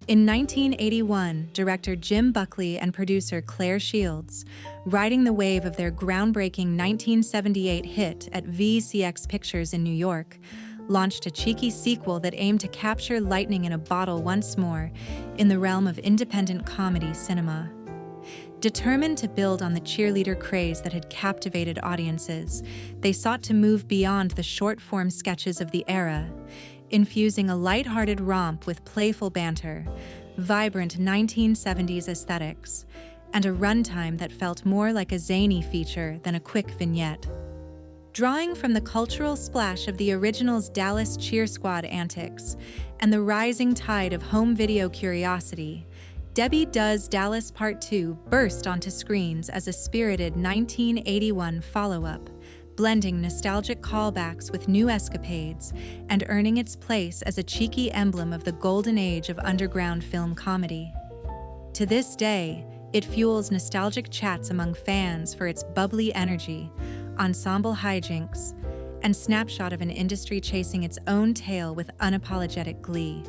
In 1981, director Jim Buckley and producer Claire Shields, riding the wave of their groundbreaking 1978 hit at VCX Pictures in New York, launched a cheeky sequel that aimed to capture lightning in a bottle once more in the realm of independent comedy cinema. Determined to build on the cheerleader craze that had captivated audiences, they sought to move beyond the short-form sketches of the era, infusing a lighthearted romp with playful banter, vibrant 1970s aesthetics, and a runtime that felt more like a zany feature than a quick vignette. Drawing from the cultural splash of the original's Dallas Cheer Squad antics and the rising tide of home video curiosity, Debbie Does Dallas Part 2 burst onto screens as a spirited 1981 follow-up, blending nostalgic callbacks with new escapades and earning its place as a cheeky emblem of the golden age of underground film comedy. To this day, it fuels nostalgic chats among fans for its bubbly energy, ensemble hijinks, and snapshot of an industry chasing its own tail with unapologetic glee.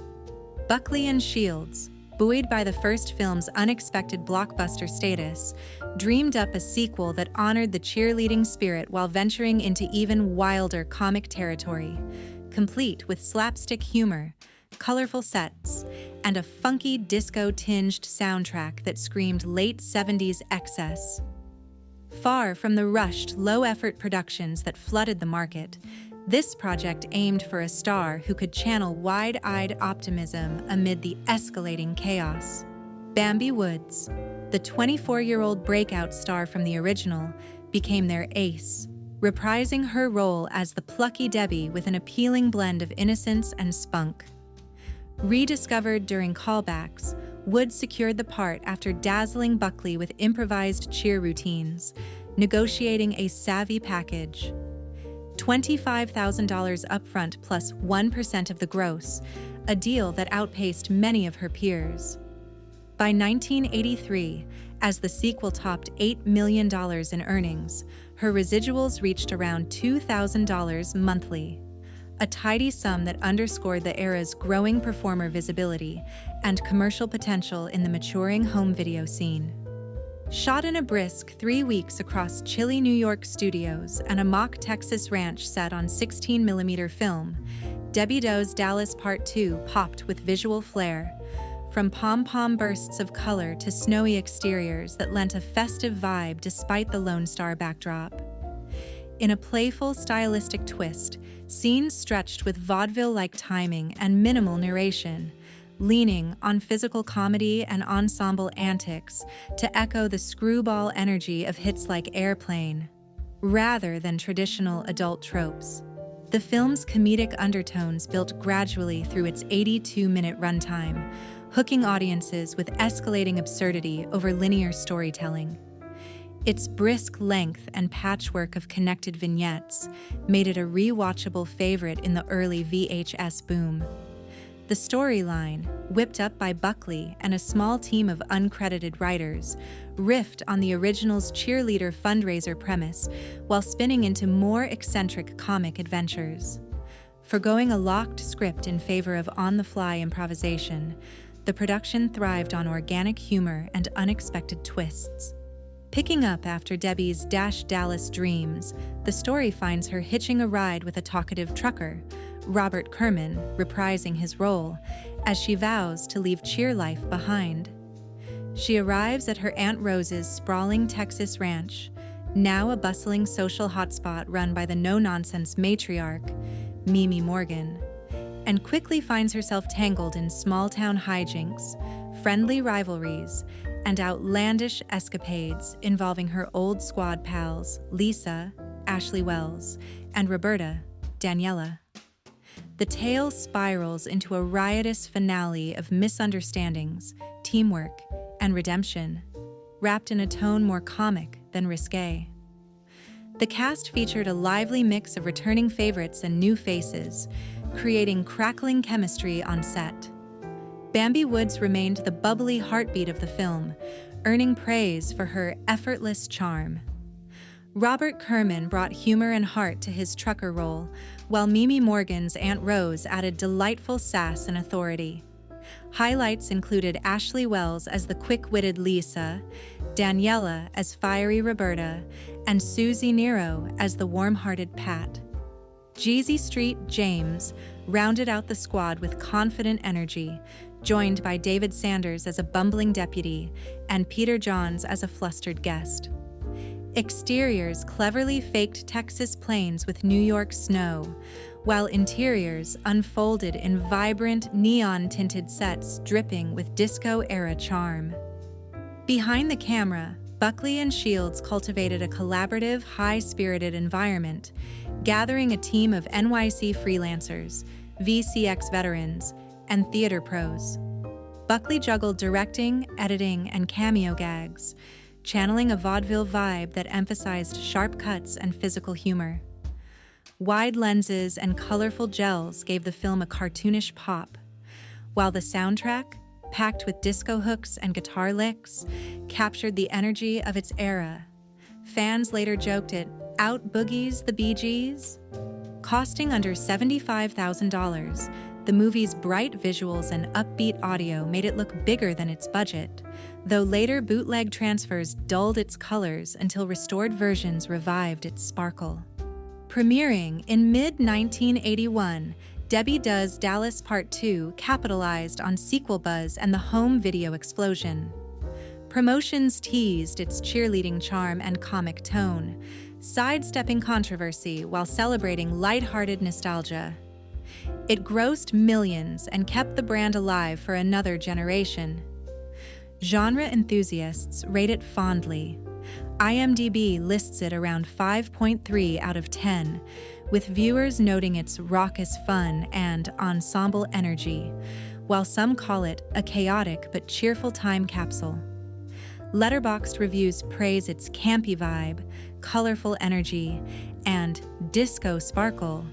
Buckley and Shields, buoyed by the first film's unexpected blockbuster status, dreamed up a sequel that honored the cheerleading spirit while venturing into even wilder comic territory, complete with slapstick humor, colorful sets, and a funky disco-tinged soundtrack that screamed late 70s excess. Far from the rushed, low-effort productions that flooded the market, this project aimed for a star who could channel wide-eyed optimism amid the escalating chaos. Bambi Woods, the 24-year-old breakout star from the original, became their ace, reprising her role as the plucky Debbie with an appealing blend of innocence and spunk. Rediscovered during callbacks, Woods secured the part after dazzling Buckley with improvised cheer routines, negotiating a savvy package. $25,000 upfront plus 1% of the gross, a deal that outpaced many of her peers. By 1983, as the sequel topped $8 million in earnings, her residuals reached around $2,000 monthly, a tidy sum that underscored the era's growing performer visibility and commercial potential in the maturing home video scene. Shot in a brisk 3 weeks across chilly New York studios and a mock Texas ranch set on 16mm film, Debbie Does Dallas Part 2 popped with visual flair, from pom-pom bursts of color to snowy exteriors that lent a festive vibe despite the Lone Star backdrop. In a playful, stylistic twist, scenes stretched with vaudeville-like timing and minimal narration, leaning on physical comedy and ensemble antics to echo the screwball energy of hits like Airplane, rather than traditional adult tropes. The film's comedic undertones built gradually through its 82-minute runtime, hooking audiences with escalating absurdity over linear storytelling. Its brisk length and patchwork of connected vignettes made it a rewatchable favorite in the early VHS boom. The storyline, whipped up by Buckley and a small team of uncredited writers, riffed on the original's cheerleader fundraiser premise while spinning into more eccentric comic adventures. Forgoing a locked script in favor of on-the-fly improvisation, the production thrived on organic humor and unexpected twists. Picking up after Debbie's Dallas dreams, the story finds her hitching a ride with a talkative trucker, Robert Kerman, reprising his role, as she vows to leave cheer life behind. She arrives at her Aunt Rose's sprawling Texas ranch, now a bustling social hotspot run by the no-nonsense matriarch, Mimi Morgan, and quickly finds herself tangled in small-town hijinks, friendly rivalries, and outlandish escapades involving her old squad pals, Lisa, Ashley Wells, and Roberta, Daniela. The tale spirals into a riotous finale of misunderstandings, teamwork, and redemption, wrapped in a tone more comic than risque. The cast featured a lively mix of returning favorites and new faces, creating crackling chemistry on set. Bambi Woods remained the bubbly heartbeat of the film, earning praise for her effortless charm. Robert Kerman brought humor and heart to his trucker role, while Mimi Morgan's Aunt Rose added delightful sass and authority. Highlights included Ashley Wells as the quick-witted Lisa, Daniela as fiery Roberta, and Susie Nero as the warm-hearted Pat. Jeezy Street James rounded out the squad with confident energy, joined by David Sanders as a bumbling deputy and Peter Johns as a flustered guest. Exteriors cleverly faked Texas plains with New York snow, while interiors unfolded in vibrant, neon-tinted sets dripping with disco-era charm. Behind the camera, Buckley and Shields cultivated a collaborative, high-spirited environment, gathering a team of NYC freelancers, VCX veterans, and theater pros. Buckley juggled directing, editing, and cameo gags, channeling a vaudeville vibe that emphasized sharp cuts and physical humor. Wide lenses and colorful gels gave the film a cartoonish pop, while the soundtrack, packed with disco hooks and guitar licks, captured the energy of its era. Fans later joked it out boogies the Bee Gees. Costing under $75,000, the movie's bright visuals and upbeat audio made it look bigger than its budget, though later bootleg transfers dulled its colors until restored versions revived its sparkle. Premiering in mid-1981, Debbie Does Dallas Part 2 capitalized on sequel buzz and the home video explosion. Promotions teased its cheerleading charm and comic tone, sidestepping controversy while celebrating lighthearted nostalgia. It grossed millions and kept the brand alive for another generation. Genre enthusiasts rate it fondly. IMDb lists it around 5.3 out of 10, with viewers noting its raucous fun and ensemble energy, while some call it a chaotic but cheerful time capsule. Letterboxd reviews praise its campy vibe, colorful energy, and disco sparkle,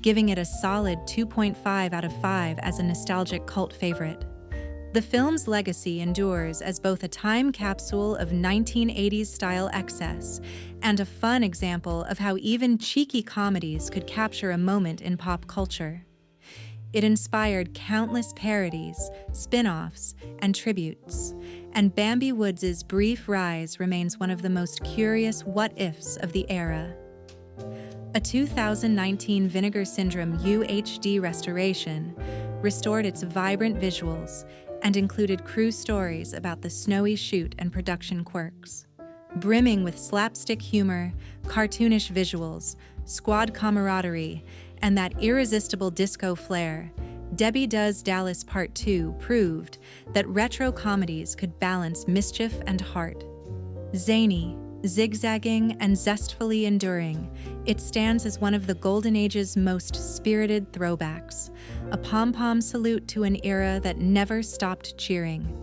giving it a solid 2.5 out of 5 as a nostalgic cult favorite. The film's legacy endures as both a time capsule of 1980s-style excess and a fun example of how even cheeky comedies could capture a moment in pop culture. It inspired countless parodies, spin-offs, and tributes, and Bambi Woods' brief rise remains one of the most curious what-ifs of the era. A 2019 Vinegar Syndrome UHD restoration restored its vibrant visuals and included crew stories about the snowy shoot and production quirks. Brimming with slapstick humor, cartoonish visuals, squad camaraderie, and that irresistible disco flair, Debbie Does Dallas Part 2 proved that retro comedies could balance mischief and heart. Zany, zigzagging, and zestfully enduring, it stands as one of the Golden Age's most spirited throwbacks, a pom-pom salute to an era that never stopped cheering.